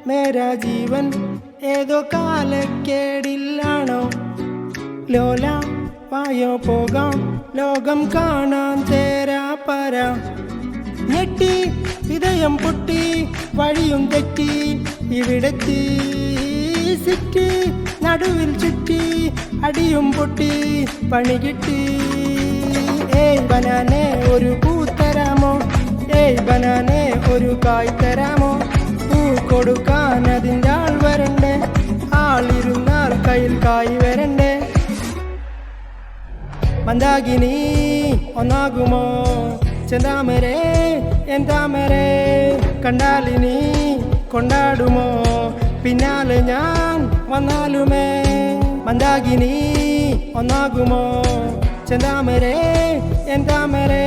മേരാ ജീവൻ ഏതോ കാലക്കേടില്ലാണോ ലോല വായോ പോകാം ലോകം കാണാൻ തേരാ പര ഞെട്ടി ഹൃദയം പൊട്ടി വഴിയും തെറ്റി ഇവിടെത്തി സിറ്റി നടുവിൽ ചുറ്റി അടിയും പൊട്ടി പണി കിട്ടി ഏയ് ബനാനെ ഒരു പൂ തരാമോ ഏയ് ബനാനെ ഒരു കായ് തരാമോ പൂ കൊടുക്കാൻ അതിൻ്റെ ആൾ വരണ്ടേ ആളിരുന്നാൽ കയ്യിൽ കായ് വരണ്ടേ മന്ദാകിനി ഒന്നാകുമോ ചെന്താമരേ എന്താമരേ കണ്ടാലിനി കൊണ്ടാടുമോ പിന്നാലെ ഞാൻ വന്നാലുമേ മന്ദാകിനി ഒന്നാകുമോ ചെന്താമരേ എന്താമരേ